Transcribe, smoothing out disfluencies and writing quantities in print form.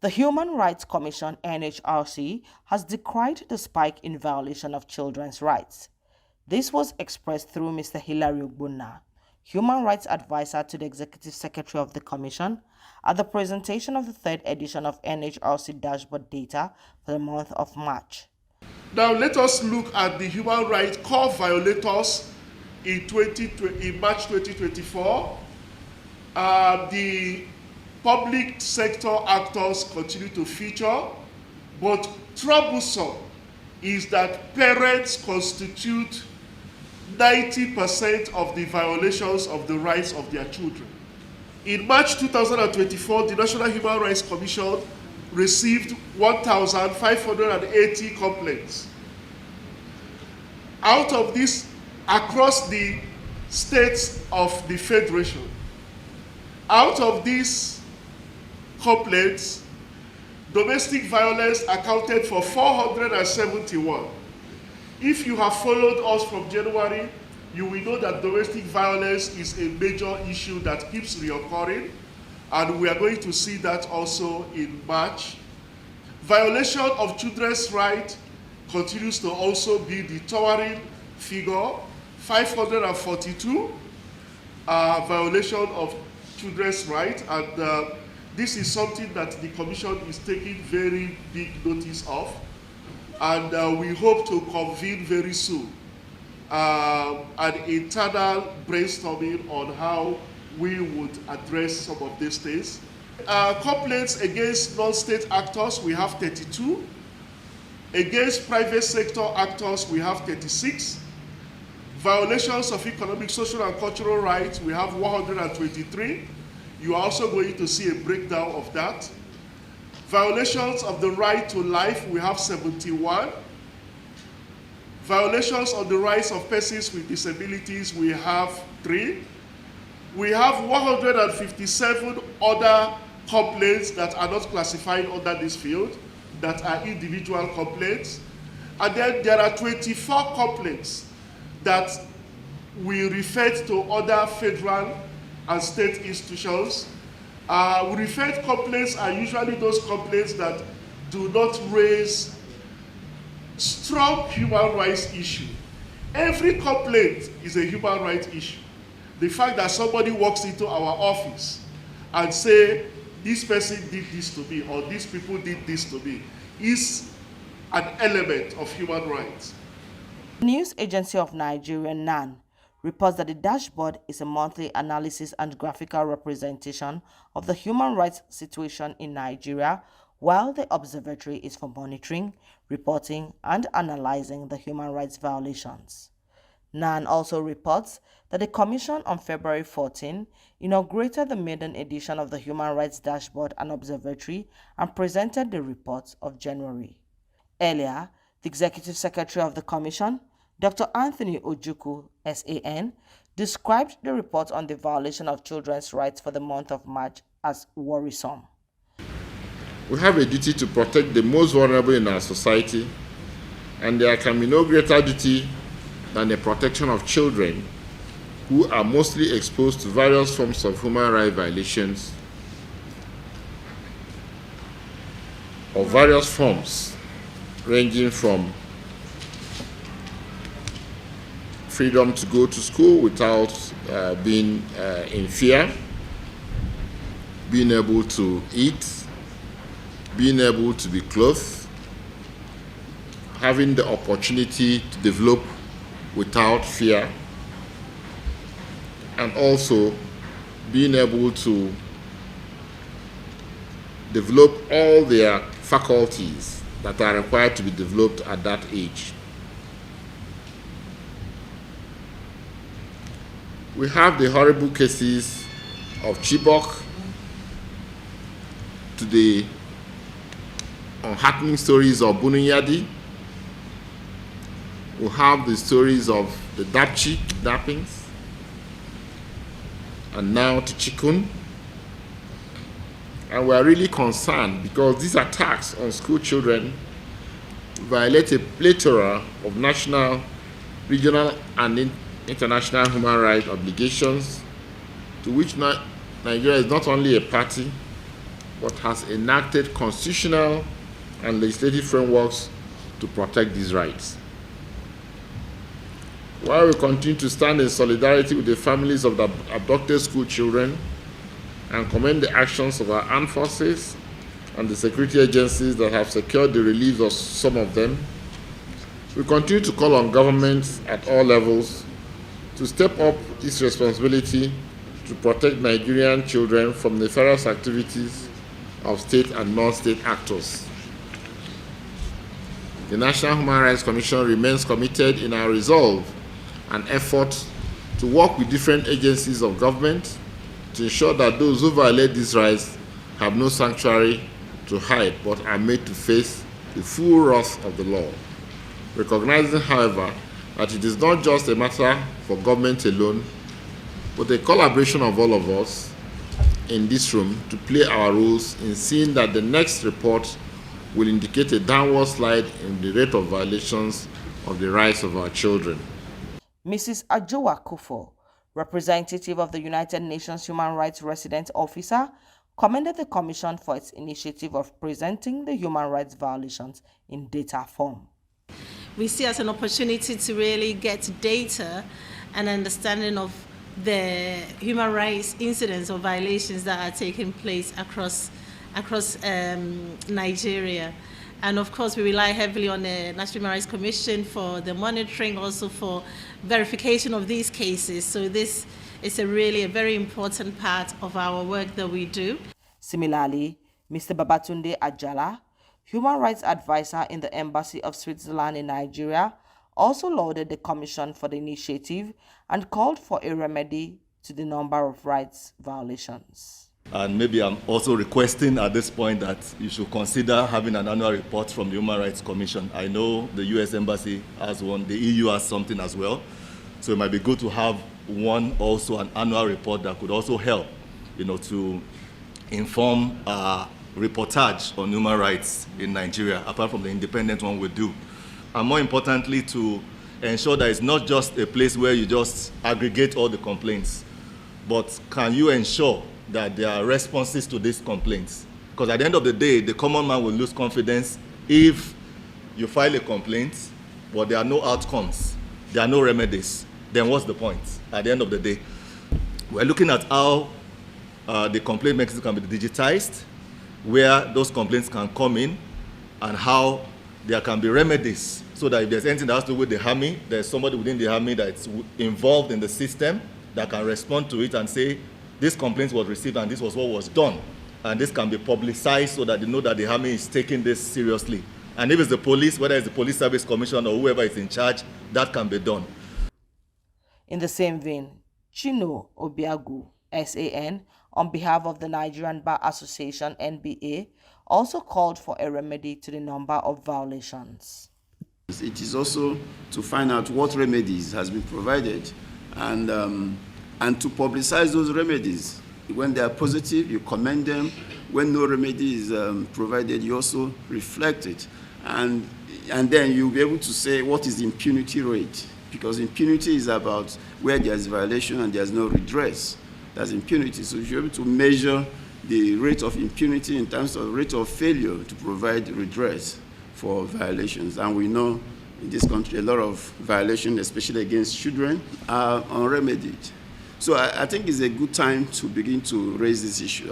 The Human Rights Commission (NHRC) has decried the spike in violation of children's rights. This was expressed through Mr. Hilary Ogbonna, Human Rights Advisor to the Executive Secretary of the Commission, at the presentation of the third edition of NHRC dashboard data for the month of March. Now let us look at the human rights core violators in March 2024. The public sector actors continue to feature, but troublesome is that parents constitute 90% of the violations of the rights of their children. In March 2024, the National Human Rights Commission received 1,580 complaints. Out of this, across the states of the Federation, out of these complaints, domestic violence accounted for 471. If you have followed us from January, you will know that domestic violence is a major issue that keeps reoccurring, and we are going to see that also in March. Violation of children's rights continues to also be the towering figure, 542 violation of children's rights, and this is something that the Commission is taking very big notice of, and we hope to convene very soon an internal brainstorming on how we would address some of these things. Complaints against non-state actors, we have 32. Against private sector actors, we have 36. Violations of economic, social, and cultural rights, we have 123. You are also going to see a breakdown of that. Violations of the right to life, we have 71. Violations of the rights of persons with disabilities, we have 3. We have 157 other complaints that are not classified under this field, that are individual complaints. And then there are 24 complaints that we referred to other federal and state institutions. Referred complaints are usually those complaints that do not raise strong human rights issue. Every complaint is a human rights issue. The fact that somebody walks into our office and say, this person did this to me, or these people did this to me, is an element of human rights. The News Agency of Nigeria, NAN, reports that the dashboard is a monthly analysis and graphical representation of the human rights situation in Nigeria, while the observatory is for monitoring, reporting, and analyzing the human rights violations. NAN also reports that the Commission on February 14 inaugurated the maiden edition of the Human Rights Dashboard and Observatory and presented the reports of January. Earlier, the Executive Secretary of the Commission, Dr. Anthony Ojukwu, SAN, described the report on the violation of children's rights for the month of March as worrisome. We have a duty to protect the most vulnerable in our society, and there can be no greater duty than the protection of children who are mostly exposed to various forms of human rights violations of various forms, ranging from freedom to go to school without being in fear, being able to eat, being able to be clothed, having the opportunity to develop without fear, and also being able to develop all their faculties that are required to be developed at that age. We have the horrible cases of Chibok, to the unheartening stories of Bununyadi. We have the stories of the Dapchi kidnappings, and now to Chikun. And we are really concerned because these attacks on school children violate a plethora of national, regional, and international human rights obligations to which Nigeria is not only a party, but has enacted constitutional and legislative frameworks to protect these rights. While we continue to stand in solidarity with the families of the abducted school children and commend the actions of our armed forces and the security agencies that have secured the release of some of them, we continue to call on governments at all levels to step up its responsibility to protect Nigerian children from nefarious activities of state and non-state actors. The National Human Rights Commission remains committed in our resolve and effort to work with different agencies of government to ensure that those who violate these rights have no sanctuary to hide but are made to face the full wrath of the law. Recognizing, however, that it is not just a matter for government alone, but a collaboration of all of us in this room to play our roles in seeing that the next report will indicate a downward slide in the rate of violations of the rights of our children. Mrs. Ajowa Kufo, representative of the United Nations Human Rights Resident Officer, commended the Commission for its initiative of presenting the human rights violations in data form. We see as an opportunity to really get data and understanding of the human rights incidents or violations that are taking place across Nigeria. And of course, we rely heavily on the National Human Rights Commission for the monitoring, also for verification of these cases. So this is really a very important part of our work that we do. Similarly, Mr. Babatunde Ajala, Human Rights Advisor in the Embassy of Switzerland in Nigeria, also lauded the Commission for the initiative and called for a remedy to the number of rights violations. And maybe I'm also requesting at this point that you should consider having an annual report from the Human Rights Commission. I know the US Embassy has one, the EU has something as well. So it might be good to have one also, an annual report that could also help, to inform reportage on human rights in Nigeria, apart from the independent one we do. And more importantly, to ensure that it's not just a place where you just aggregate all the complaints, but can you ensure that there are responses to these complaints? Because at the end of the day, the common man will lose confidence if you file a complaint, but there are no outcomes, there are no remedies. Then what's the point at the end of the day? We're looking at how the complaint mechanism can be digitized, where those complaints can come in, and how there can be remedies, so that if there's anything that has to do with the army, there's somebody within the army that's involved in the system that can respond to it and say, this complaint was received and this was what was done. And this can be publicized so that they know that the army is taking this seriously. And if it's the police, whether it's the Police Service Commission or whoever is in charge, that can be done. In the same vein, Chino Obiagu, SAN, on behalf of the Nigerian Bar Association, NBA, also called for a remedy to the number of violations. It is also to find out what remedies has been provided and to publicize those remedies. When they are positive, you commend them. When no remedy is provided, you also reflect it. And then you'll be able to say what is the impunity rate, because impunity is about where there's violation and there's no redress. That's impunity. So you're able to measure the rate of impunity in terms of rate of failure to provide redress for violations. And we know in this country a lot of violations, especially against children, are unremedied. So I think it's a good time to begin to raise this issue.